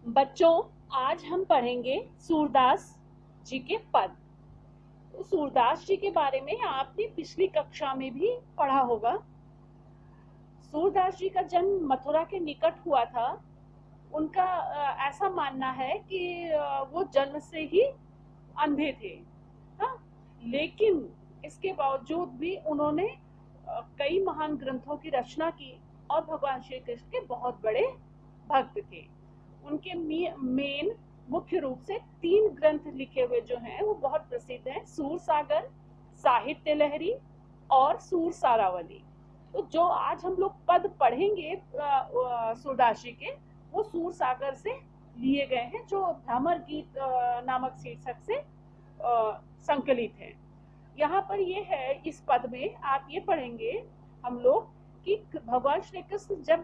बच्चों, आज हम पढ़ेंगे सूरदास जी के पद। तो सूरदास जी के बारे में आपने पिछली कक्षा में भी पढ़ा होगा। सूरदास जी का जन्म मथुरा के निकट हुआ था। उनका ऐसा मानना है कि वो जन्म से ही अंधे थे। हाँ, लेकिन इसके बावजूद भी उन्होंने कई महान ग्रंथों की रचना की और भगवान श्री कृष्ण के बहुत बड़े भक्त थे। उनके मेन मुख्य रूप से 3 ग्रंथ लिखे हुए जो हैं वो बहुत प्रसिद्ध हैं: सूर सागर, साहित्य लहरी और सूर सारावली। तो जो आज हम लोग पद पढ़ेंगे सूरदास जी के, वो सूर सागर से लिए गए हैं, जो भ्रमर गीत नामक शीर्षक से संकलित है। यहाँ पर ये है, इस पद में आप ये पढ़ेंगे हम लोग कि भगवान श्री कृष्ण जब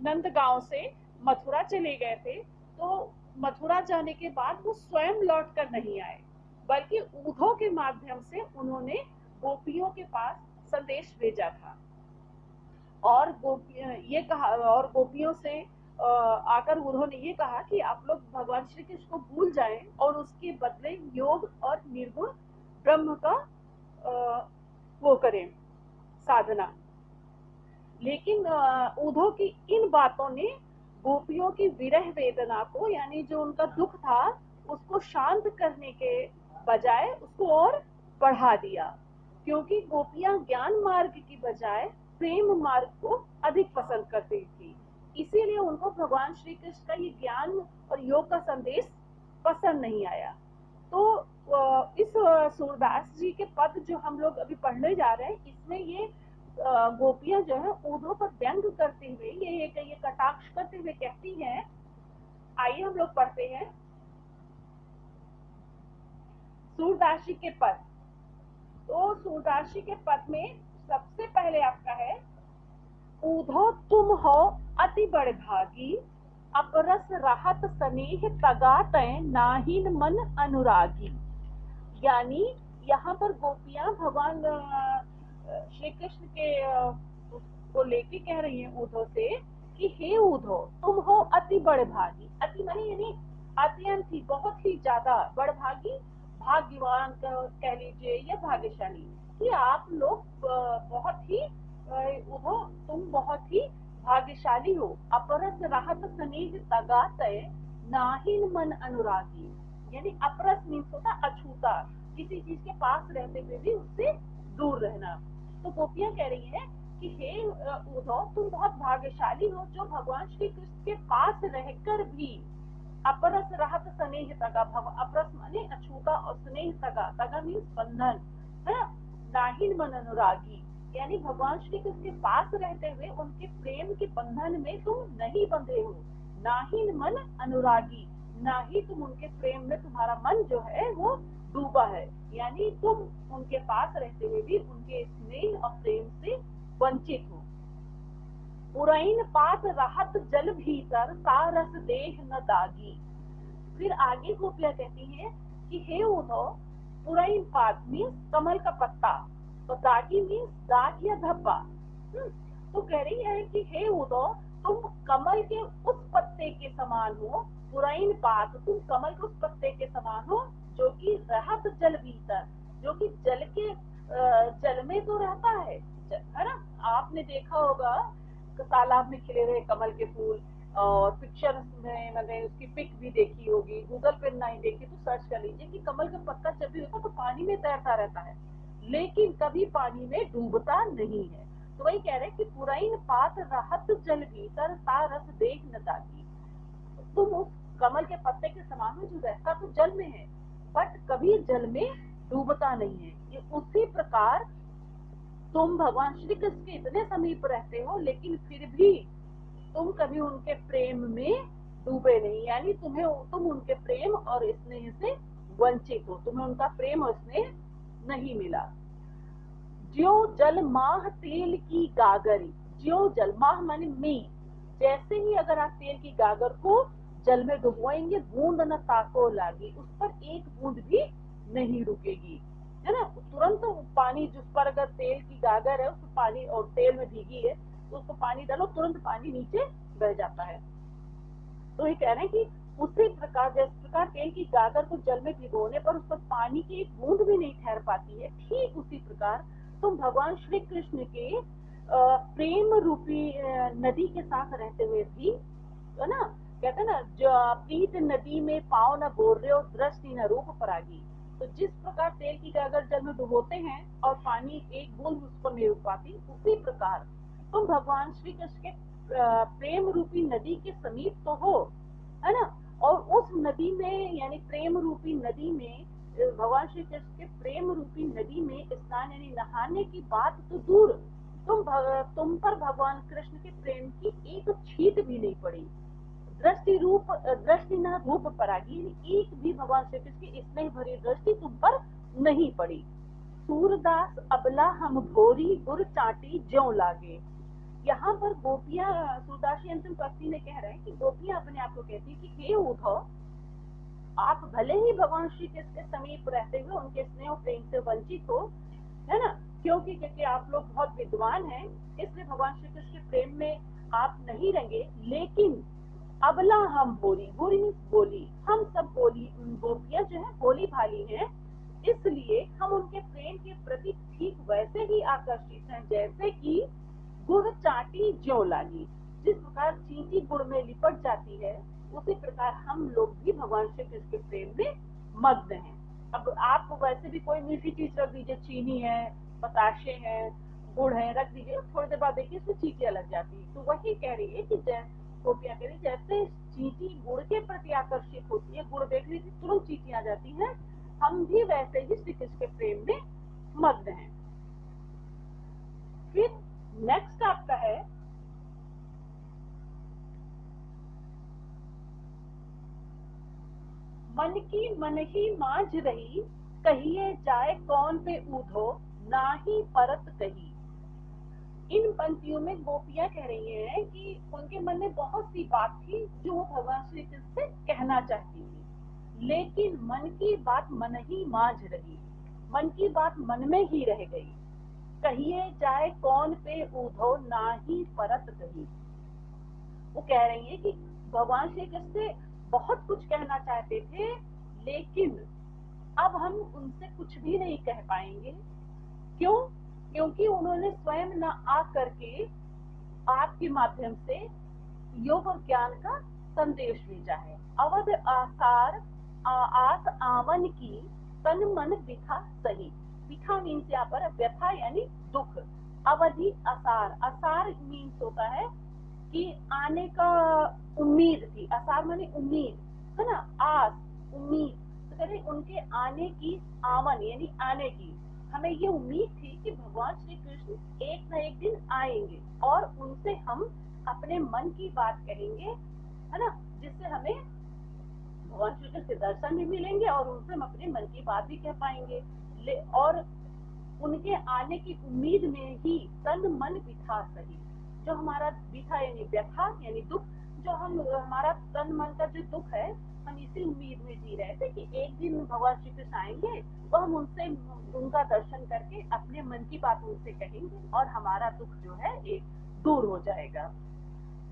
नंद गांव से मथुरा चले गए थे, तो मथुरा जाने के बाद वो स्वयं लौट कर नहीं आए, बल्कि ऊधों के माध्यम से उन्होंने गोपियों के पास संदेश भेजा था और ये कहा, और गोपियों से आकर उन्होंने ये कहा कि आप लोग भगवान श्री कृष्ण को भूल जाएं और उसके बदले योग और निर्गुण ब्रह्म का वो करें, साधना। लेकिन उद्धव की इन बातों ने गोपियों की विरह वेदना को, यानी जो उनका दुख था, उसको शांत करने के बजाय उसको और बढ़ा दिया, क्योंकि गोपियां ज्ञान मार्ग की बजाय प्रेम मार्ग को अधिक पसंद करती थी। इसीलिए उनको भगवान श्री कृष्ण का ये ज्ञान और योग का संदेश पसंद नहीं आया। तो इस सूरदास जी के पद जो हम लोग अभी पढ़ने जा रहे हैं, इसमें ये गोपियां जो है उद्धव पर व्यंग करते हुए, ये कटाक्ष करते हुए कहती हैं। आइए हम लोग पढ़ते हैं सूरदास जी के पद। तो सूरदास जी के पद में सबसे पहले आपका है: उद्धव तुम हो अति बड़भागी, अपरस राहत स्नेह तगा तय नाहिन मन अनुरागी। यानी यहाँ पर गोपियां भगवान श्री कृष्ण के को लेके कह रही हैं उद्धव से कि हे उद्धव, तुम हो अति बड़भागी। अति माने यानी अत्यंत ही, बहुत ही ज्यादा बड़भागी, भाग्यवान कह लीजिए या भाग्यशाली, कि आप लोग बहुत ही उद्धव, तुम बहुत ही भाग्यशाली हो। अपरस राहत स्नेह तगा तय नाहिन मन अनुरागी। यानी अपरस मीन्स होता अछूता, किसी चीज के पास रहते हुए भी उससे दूर रहना। तो गोपियां कह रही हैं कि हे उद्धव, तुम बहुत भाग्यशाली हो जो भगवान श्री कृष्ण के पास रहकर भी अपरस राहत स्नेह तगा, अपरस माने अछूता और स्नेह तगा, तगा मीन्स बंधन है, नाहिन मन अनुरागी, यानी भगवान श्री कृष्ण के पास रहते हुए उनके प्रेम के बंधन में तुम नहीं बंधे हो। नाहिन मन अनुरागी, ना ही तुम उनके प्रेम में, तुम्हारा मन जो है वो डूबा है, यानी तुम उनके पास रहते हुए भी उनके स्नेह और प्रेम से वंचित हो। पुरैन पात राहत जल भीतर सारस देह न दागी। फिर आगे गोपियां कहती हैं कि हे उद्धव, पुरैन पात मीन्स कमल का पत्ता, तो दागी मीन्स दाग या धब्बा। तो कह रही है कि हे उद्धव, तुम कमल के उस पत्ते के समान हो। पुरैन पात, तुम कमल के उस पत्ते के समान हो जो कि रहत जल भीतर, जो कि जल के जल में तो रहता है ना। आपने देखा होगा तालाब में खिले हुए कमल के फूल, और पिक्चर में मैंने उसकी पिक भी देखी होगी, गूगल पे नहीं देखी तो सर्च कर लीजिए कि कमल का पत्ता जब भी होता तो पानी में तैरता रहता है, लेकिन कभी पानी में डूबता नहीं है। तो वही कह रहे हैं कि पुरैन पात रहत जल भीतर तारस देख न दागी। तुम उस कमल के पत्ते के समान हो जो रहता तो जल में है, बट कभी जल में डूबता नहीं है। ये उसी प्रकार तुम भगवान श्री कृष्ण के इतने समीप रहते हो, लेकिन फिर भी तुम कभी उनके प्रेम में डूबे नहीं, यानी तुम उनके प्रेम और स्नेह से वंचित हो, तुम्हें उनका प्रेम और स्नेह नहीं मिला। ज्यो जल माह तेल की गागरी, ज्यो जल माह माने में, जैसे ही अगर आप तेल की गागर को जल में डुबोएंगे, बूंद न ताको लागी, उस पर एक बूंद भी नहीं रुकेगी, है ना। तुरंत पानी, जिस पर अगर तेल की गागर है, उस पानी और तेल में भीगी है तो उसको पानी डालो, तुरंत पानी नीचे बह जाता है। तो ये कह रहे हैं कि उसी प्रकार, जिस प्रकार तेल की गागर को जल में भिगोने पर उस पर पानी की एक बूंद भी नहीं ठहर पाती है, ठीक उसी प्रकार तुम भगवान श्री कृष्ण के प्रेम रूपी नदी के साथ रहते हुए भी, है ना, कहते हैं ना, जो प्रीत नदी में पाँव न बोल रहे हो, दृष्टि न रूप परागी। तो जिस प्रकार तेल की गागर जल में डुबोते हैं और पानी एक बूंद उस पर नहीं रुक पाती, उसी प्रकार तुम भगवान श्री कृष्ण के प्रेम रूपी नदी के समीप तो हो, है ना, और उस नदी में यानी प्रेम रूपी नदी में, भगवान श्री कृष्ण के प्रेम रूपी नदी में स्नान यानी नहाने की बात तो दूर, तुम पर भगवान कृष्ण के प्रेम की एक छींट भी नहीं पड़ी। दृष्टि न रूप परागी, एक भी भगवान श्री कृष्ण की स्नेह भरी दृष्टि तुम पर नहीं पड़ी। सूरदास अबला हम भोरी गुर चाटी ज्यों लागे। यहाँ पर गोपियां, सूरदास जी अंतिम पंक्ति में कह रहे हैं कि गोपियां अपने आप को कहती है कि हे उद्धव, आप भले ही भगवान श्री कृष्ण के समीप रहते हुए उनके स्नेह प्रेम से वंचित हो, है ना, क्योंकि आप लोग बहुत विद्वान हैं, इसलिए भगवान श्री कृष्ण के प्रेम में आप नहीं रहेंगे, लेकिन अबला हम बोली, बोली मीन्स बोली, हम सब बोली, गोपियां जो है बोली भाली हैं, इसलिए हम उनके प्रेम के प्रति ठीक वैसे ही आकर्षित हैं जैसे कि गुड़ चाटी ज्यों लागी। जिस प्रकार चींटी गुड़ में लिपट जाती है, उसी प्रकार हम लोग भी भगवान श्री कृष्ण के प्रेम में मग्न हैं। अब आप वैसे भी कोई मीठी चीज रख दीजिए, चीनी है, बताशे हैं, गुड़ है, रख दीजिए, थोड़ी देर बाद देखिए उसमें चींटियां लग जाती है। तो वही कह रही है कि गोपियां कह रही जैसे चींटी गुड़ के प्रति आकर्षित होती है, गुड़ देख लीजिए तुरंत चींटियां आ जाती हैं, हम भी वैसे ही श्री कृष्ण के प्रेम में मग्न हैं। फिर नेक्स्ट आपका है मन की मन ही मांझ रही, कहिए जाए कौन पे ऊधो, ना ही परत कही। इन पंक्तियों में गोपियां कह रही हैं कि उनके मन में बहुत सी बात थी जो वो भगवान श्री कृष्ण से कहना चाहती थी, लेकिन मन की बात मन ही मांझ रही, मन की बात मन में ही रह गई। कहिए जाए कौन पे ऊधो, ना ही परत कही। वो कह रही है कि भगवान श्री कृष्ण से बहुत कुछ कहना चाहते थे, लेकिन अब हम उनसे कुछ भी नहीं कह पाएंगे। क्यों? क्योंकि उन्होंने स्वयं न आ करके आपके माध्यम से योग और ज्ञान का संदेश भेजा है। अवध आसार आस आवन की, तन मन बिथा सही। बिथा मीन्स यहाँ पर व्यथा यानी दुख। अवधि आसार, आसार मीन्स होता है कि आने का उम्मीद थी, आसार माने उम्मीद, है ना, आस उम्मीद, तो कहते उनके आने की, आवन यानी आने की, हमें ये उम्मीद थी कि भगवान श्री कृष्ण एक न एक दिन आएंगे और उनसे हम अपने मन की बात कहेंगे, है ना, जिससे हमें भगवान श्री कृष्ण के दर्शन भी मिलेंगे और उनसे हम अपने मन की बात भी कह पाएंगे। और उनके आने की उम्मीद में ही तन मन बिथा सही, जो हमारा बिथा यानी व्यथा यानी दुख, जो हम हमारा तन मन का जो दुख है, हम इसी उम्मीद में जी रहे थे कि एक दिन भगवान श्री कृष्ण आएंगे तो हम उनसे उनका दर्शन करके अपने मन की बात उनसे कहेंगे और हमारा दुख जो है एक दूर हो जाएगा।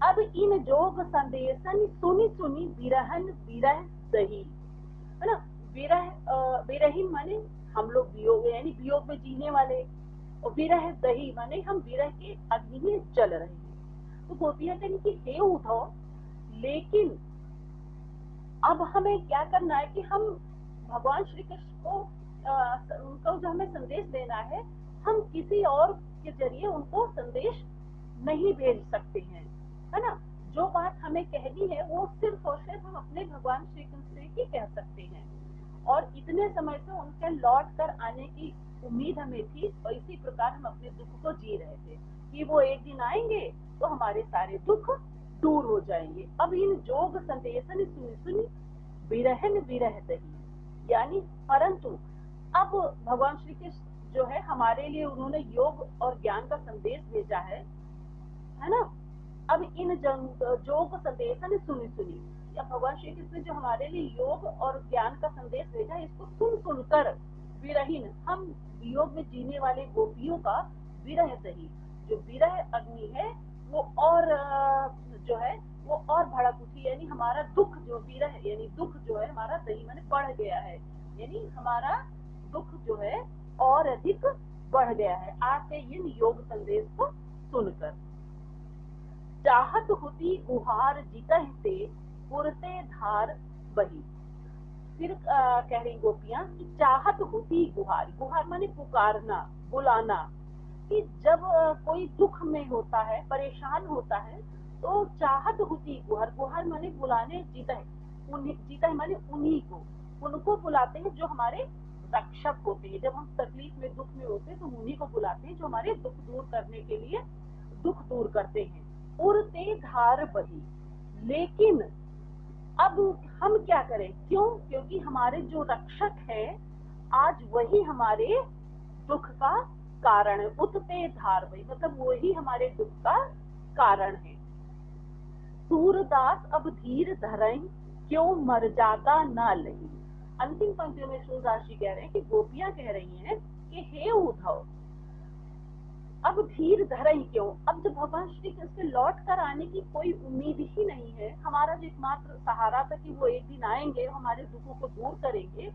अब इन जोग संदेशन सुनी सुनी विरहन विरह दही, है ना, विरहीन माने हम लोग वियोग यानी वियोग में जीने वाले, और विरह दही माने हम विरह के अग्नि में जल रहे हैं। तो गोपियां कहें कि हे उद्धव, लेकिन अब हमें क्या करना है कि हम भगवान श्री कृष्ण को उनको जो हमें संदेश देना है, हम किसी और के जरिए उनको संदेश नहीं भेज सकते हैं, है ना। जो बात हमें कहनी है वो सिर्फ और सिर्फ हम अपने भगवान श्री कृष्ण से ही कह सकते हैं, और इतने समय से उनके लौट कर आने की उम्मीद हमें थी, और इसी प्रकार हम अपने दुख को जी रहे थे कि वो एक दिन आएंगे तो हमारे सारे दुख दूर हो जाएंगे। अब इन जोग संदेशन सुनी सुनी विरहन विरह दही, यानी परंतु अब भगवान श्री कृष्ण जो है हमारे लिए उन्होंने योग और ज्ञान का संदेश भेजा है ना। अब इन जोग संदेशन सुनी सुनी, या भगवान श्री कृष्ण जो हमारे लिए योग और ज्ञान का संदेश भेजा है, इसको सुन सुनकर विरहीन हम वियोग में जीने वाले गोपियों का विरह दही, जो विरह अग्नि है वो और जो है वो और भड़क उठी की यानी हमारा दुख जो विरह यानी दुख जो है हमारा दही माने बढ़ गया है, यानी हमारा दुख जो है और अधिक बढ़ गया है आपके इन योग संदेश को सुनकर। चाहत होती गुहार जीतह से पुरते धार बही। फिर कह रही गोपियां कि चाहत होती गुहार, गुहार माने पुकारना बुलाना, कि जब कोई दुख में होता है परेशान होता है तो चाहत होती गुहार, गुहार माने बुलाने जीता है, जीता है माने उन्हीं को, उनको बुलाते हैं जो हमारे रक्षक होते हैं। जब हम तकलीफ में दुख में होते हैं तो उन्हीं को बुलाते हैं जो हमारे दुख दूर करने के लिए दुख दूर करते हैं। उरते धार बही, लेकिन अब हम क्या करें, क्यों? क्योंकि हमारे जो रक्षक है आज वही हमारे दुख का कारण है। उतते धार बही मतलब वही हमारे दुख का कारण है। सूरदास अब धीर धरई क्यों मर्यादा ना लही। अंतिम पंक्तियों में सूरदास जी कह रहे हैं कि गोपियां कह रही हैं कि हे उद्धव अब धीर धरई क्यों। अब जब भगवान श्री कृष्ण के लौट कर आने की कोई उम्मीद ही नहीं है, हमारा जो एकमात्र सहारा था कि वो एक दिन आएंगे हमारे दुखों को दूर करेंगे,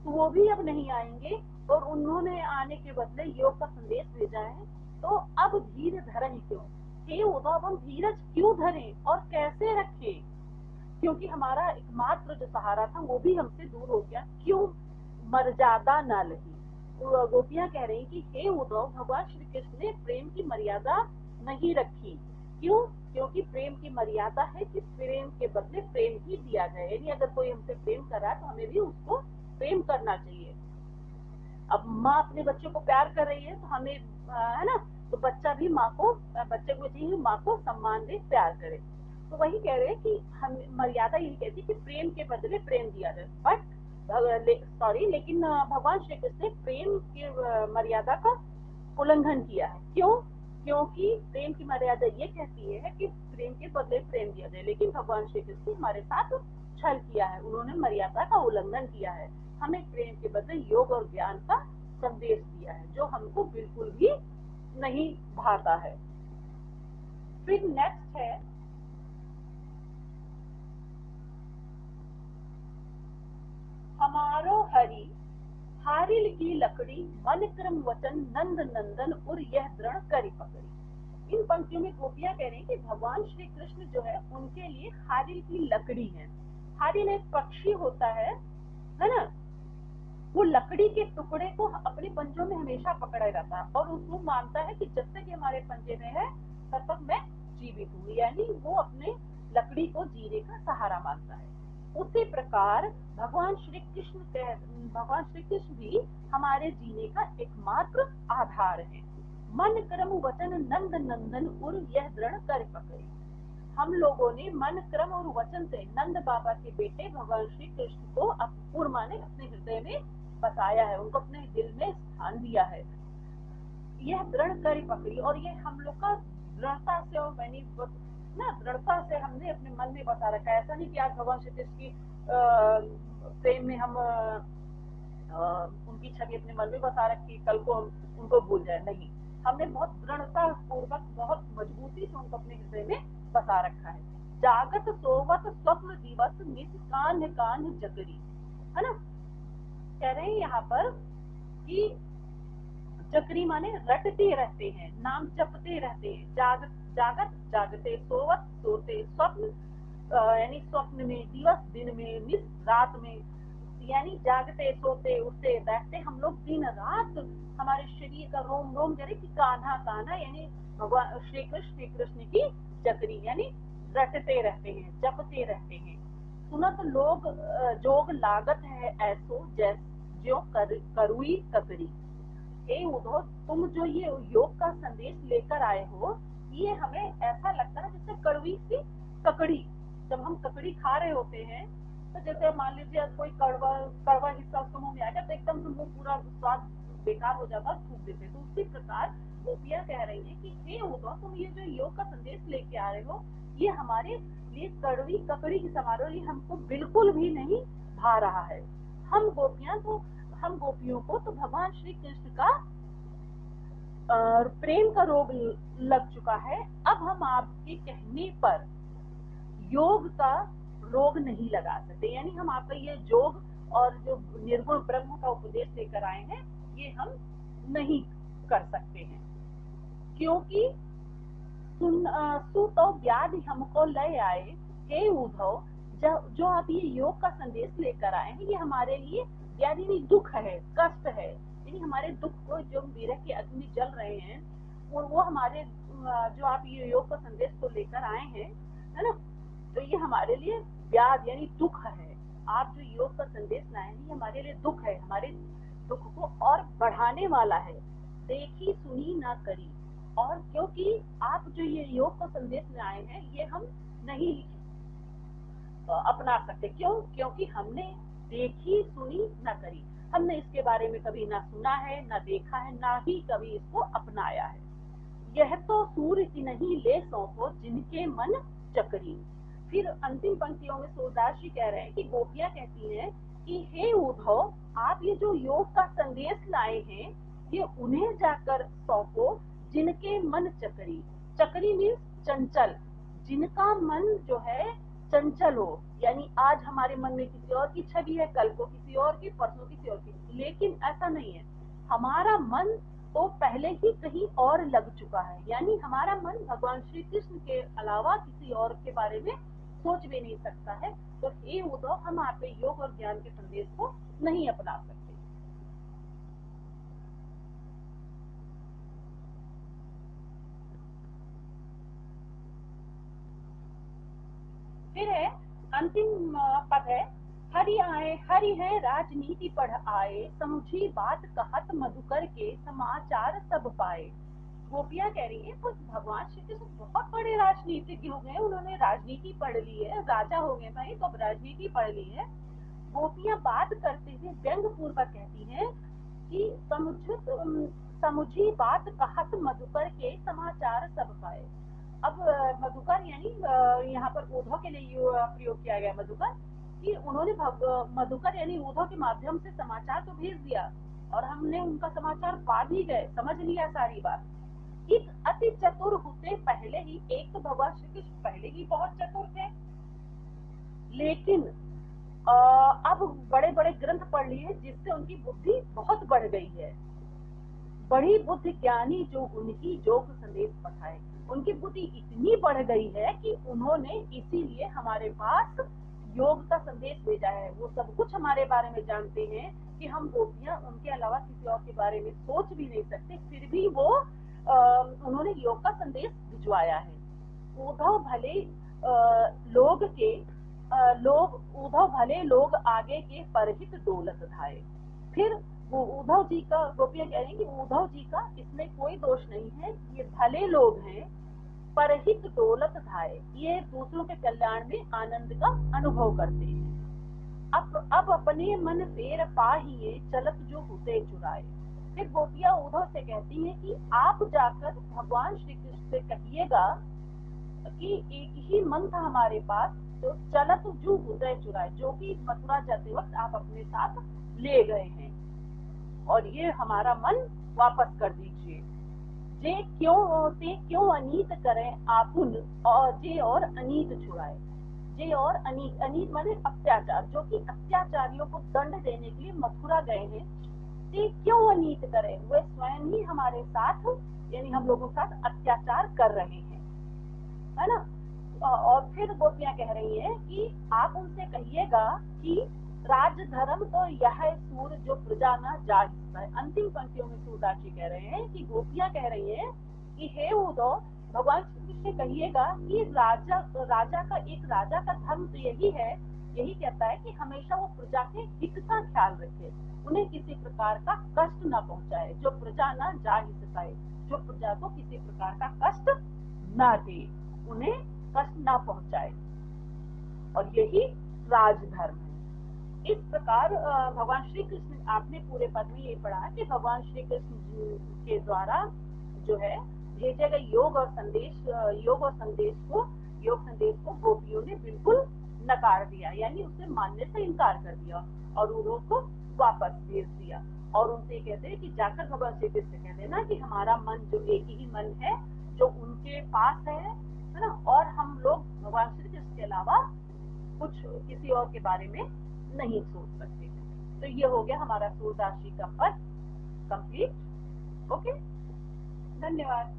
तो वो भी अब नहीं आएंगे और उन्होंने आने के बदले योग का संदेश भेजा है, तो अब धीर धरई क्यों। हे उद्धव हम धीरज क्यों धरें और कैसे रखें, क्योंकि हमारा एकमात्र जो सहारा था वो भी हमसे दूर हो गया, क्यों मर्यादा ना लही। गोपियां कह रही कि हे उद्धव भगवान श्री कृष्ण ने प्रेम की मर्यादा नहीं रखी, क्यों? क्योंकि प्रेम की मर्यादा है कि प्रेम के बदले प्रेम ही दिया जाए, यानी अगर कोई हमसे प्रेम कर रहा है तो हमें भी उसको प्रेम करना चाहिए। अब माँ अपने बच्चे को प्यार कर रही है तो हमें है ना, तो बच्चा भी माँ को, बच्चे को चाहिए माँ को सम्मान दे प्यार करे। तो वही कह रहे हैं कि हम मर्यादा यही कहती है कि प्रेम के बदले प्रेम दिया जाए, बट लेकिन भगवान श्री कृष्ण ने प्रेम की मर्यादा का उल्लंघन किया है, क्यों? क्योंकि प्रेम की मर्यादा ये कहती है कि प्रेम के बदले प्रेम दिया जाए, लेकिन भगवान श्री कृष्ण ने हमारे साथ छल किया है, उन्होंने मर्यादा का उल्लंघन किया है, हमें प्रेम के बदले योग और ज्ञान का संदेश दिया है जो हमको बिल्कुल भी नहीं भाता है। फिर नेक्स्ट है हमारो हरि हारिल की लकड़ी मन क्रम वचन नंद नंदन और यह दृढ़ करी पकड़ी। इन पंक्तियों में गोपियां कह रही हैं कि भगवान श्री कृष्ण जो है उनके लिए हारिल की लकड़ी है। हारिल एक पक्षी होता है ना, वो लकड़ी के टुकड़े को अपने पंजों में हमेशा पकड़े रहता है और उसको मानता है कि जब तक ये हमारे पंजे में है तब तक मैं जीवित हूँ, यानी वो अपने लकड़ी को जीने का सहारा मानता है। उसी प्रकार भगवान श्री कृष्ण भी हमारे जीने का एकमात्र आधार है। मन क्रम वचन नंद नंदन और यह दृढ़ कर पकड़े। हम लोगों ने मन क्रम और वचन से नंद बाबा के बेटे भगवान श्री कृष्ण को माने अपने हृदय में बसाया है, उनको अपने दिल में स्थान दिया है। यह दृढ़ कर पकड़ी, और ये हम लोग का दृढ़ता से और दृढ़ता से हमने अपने मन में बसा रखा है। ऐसा नहीं कि आज भगवान श्री कृष्ण की प्रेम में हम उनकी छवि अपने मन में बसा रखी, कल को हम उनको भूल जाए, नहीं, हमने बहुत दृढ़ता पूर्वक बहुत मजबूती से उनको अपने हृदय में बसा रखा है। जागत सोवत स्वप्न दिवस नित कान्ह कान्ह जगरी, है ना, कह रहे हैं यहाँ पर कि जगरी माने रटते रहते हैं, नाम जपते रहते हैं। जागत जागते, सोवत सोते, स्वप्न यानी स्वप्न में, दिवस दिन में, नित रात में, यानी जागते सोते उठते बैठते हम लोग दिन रात हमारे शरीर का रोम रोम करे कि कान्हा कान्हा, यानी भगवान श्री कृष्ण की जगरी, यानी रटते रहते हैं, जपते रहते हैं। सुनत लोग जोग लागत है ऐसो जो करुई ककड़ी। हे उद्धव तुम जो ये योग का संदेश लेकर आए हो, ये हमें ऐसा लगता है जैसे कड़वी सी ककड़ी। जब हम ककड़ी खा रहे होते हैं तो जैसे मान लीजिए कोई कड़वा हिस्सा उसके मुंह में आ गया तो एकदम से मुंह पूरा स्वाद बेकार हो जाता, थूक देते। तो उसी प्रकार गोपियां कह रही है कि हे उद्धव तुम ये जो योग का संदेश लेके आ रहे हो ये हमारे लिए कड़वी ककड़ी की समारोह, ये हमको बिल्कुल भी नहीं भा रहा है। हम गोपियों को तो भगवान श्री कृष्ण का प्रेम का रोग लग चुका है। अब हम आपके कहने पर योग का रोग नहीं लगा सकते। यानी हम आपका ये योग और जो निर्गुण ब्रह्म का उपदेश लेकर आए हैं ये हम नहीं कर सकते हैं, क्योंकि सुत और व्याधि हमको ले आए। हे उद्धव, जो आप ये योग का संदेश लेकर आए हैं ये हमारे लिए व्याधि नहीं, दुख है, कष्ट है। यानी हमारे दुख को, जो विरह के अग्नि जल रहे हैं वो हमारे, जो आप ये योग का संदेश तो लेकर आए हैं, है ना, तो ये हमारे लिए व्याधि यानी दुख है। आप जो योग का संदेश लाए हैं ये हमारे लिए दुख है, हमारे दुख को और बढ़ाने वाला है। देखी सुनी ना करी, और क्योंकि आप जो ये योग का संदेश लाए हैं ये हम नहीं अपना सकते। क्यों? क्योंकि हमने देखी सुनी ना करी, हमने इसके बारे में कभी ना सुना है, ना देखा है, ना ही कभी इसको अपनाया है। यह तो सूर्य की नहीं ले सौंपो जिनके मन चकरी। फिर अंतिम पंक्तियों में सूरदास जी कह रहे हैं कि गोपियां कहती हैं कि हे उद्धव, आप ये जो योग का संदेश लाए हैं ये उन्हें जाकर सौंपो जिनके मन चकरी। चकरी मीन्स चंचल, जिनका मन जो है चंचल हो। यानी आज हमारे मन में किसी और की छवि है, कल को किसी और की, परसों किसी और की, लेकिन ऐसा नहीं है। हमारा मन तो पहले ही कहीं और लग चुका है। यानी हमारा मन भगवान श्री कृष्ण के अलावा किसी और के बारे में सोच भी नहीं सकता है। तो हे उद्धव, हम आपके योग और ज्ञान के संदेश को नहीं अपना सकते। फिर है अंतिम पद है, हरि आए, हरि है राजनीति पढ़ आए, समझी बात कहत मधुकर के समाचार सब पाए। गोपियां कह रही है तो भगवान श्री कृष्ण बहुत बड़े राजनीतिज्ञ हो गए, उन्होंने राजनीति पढ़ ली है, राजा हो गए भाई, तो अब राजनीति पढ़ ली है। गोपियां बात करते हुए व्यंग पूर्वक कहती हैं कि समुझी बात कहत मधुकर के समाचार सब पाए। अब मधुकर यानी यहाँ पर उद्धव के लिए प्रयोग किया गया मधुकर, कि उन्होंने मधुकर यानी उद्धव के माध्यम से समाचार तो भेज दिया और हमने उनका समाचार पा भी गए, समझ लिया सारी बात। एक अति चतुर होते पहले ही, एक तो भगवान श्री कृष्ण पहले ही बहुत चतुर थे, लेकिन अब बड़े बड़े ग्रंथ पढ़ लिए जिससे उनकी बुद्धि बहुत बढ़ गई है। बड़ी बुद्धि ज्ञानी जो उनकी योग संदेश पठाए, उनकी बुद्धि इतनी बढ़ गई है कि उन्होंने इसीलिए हमारे पास योग का संदेश भेजा है। वो सब कुछ हमारे बारे में जानते हैं कि हम गोपियां उनके अलावा किसी और के बारे में सोच भी नहीं सकते, फिर भी वो उन्होंने योग का संदेश भिजवाया है। उद्धव भले लोग के उद्धव भले लोग आगे के परहित डोलत धाए। फिर वो उद्धव जी का, गोपियां कह रही हैं कि उद्धव जी का इसमें कोई दोष नहीं है, ये भले लोग हैं, परहित डोलत धाए, ये दूसरों के कल्याण में आनंद का अनुभव करते हैं। अब अपने मन फेर पाहिए चलत जो होते चुराए। फिर गोपियां उद्धव से कहती हैं कि आप जाकर भगवान श्री कृष्ण से कहिएगा कि एक ही मन था हमारे पास, तो चलत जो होते चुराए, जो कि मथुरा जाते वक्त आप अपने साथ ले गए हैं, और ये हमारा मन वापस कर दीजिए। जे क्यों अनीत करें आपुन, और जे और अनीत छुड़ाए। जे और अनीत माने अत्याचार, जो कि अत्याचारियों को दंड देने के लिए मथुरा गए हैं, ते क्यों अनीत करें, वे स्वयं ही हमारे साथ यानी हम लोगों के साथ अत्याचार कर रहे हैं, है ना। और फिर गोपियां कह रही हैं कि आप उनसे कहिएगा कि राजधर्म तो यह सूर जो प्रजा न जागता है। अंतिम पंक्तियों में सूरदास जी कह रहे हैं कि गोपियां कह रही हैं कि हे उद्धव, भगवान श्री कृष्ण से कहिएगा कि राजा का धर्म तो यही है, यही कहता है कि हमेशा वो प्रजा के हित का ख्याल रखे, उन्हें किसी प्रकार का कष्ट न पहुंचाए, जो प्रजा न जा ही सकाए, जो प्रजा को किसी प्रकार का कष्ट न दे, उन्हें कष्ट न पहुंचाए, और यही राजधर्म है। इस प्रकार भगवान श्री कृष्ण, आपने पूरे पद में ये पढ़ा कि भगवान श्री कृष्ण के द्वारा जो है भेजे गए योग संदेश को गोपियों ने बिल्कुल नकार दिया, यानी उसे मानने से इनकार कर दिया और उनको वापस भेज दिया। और उनसे कहते हैं कि जाकर भगवान श्री कृष्ण कह देना कि हमारा मन जो एक ही मन है, जो उनके पास है, है ना, और हम लोग भगवान श्री कृष्ण के अलावा कुछ किसी और के बारे में नहीं सोच सकते। तो ये हो गया हमारा सूरदास जी का पद कंप्लीट। ओके, धन्यवाद।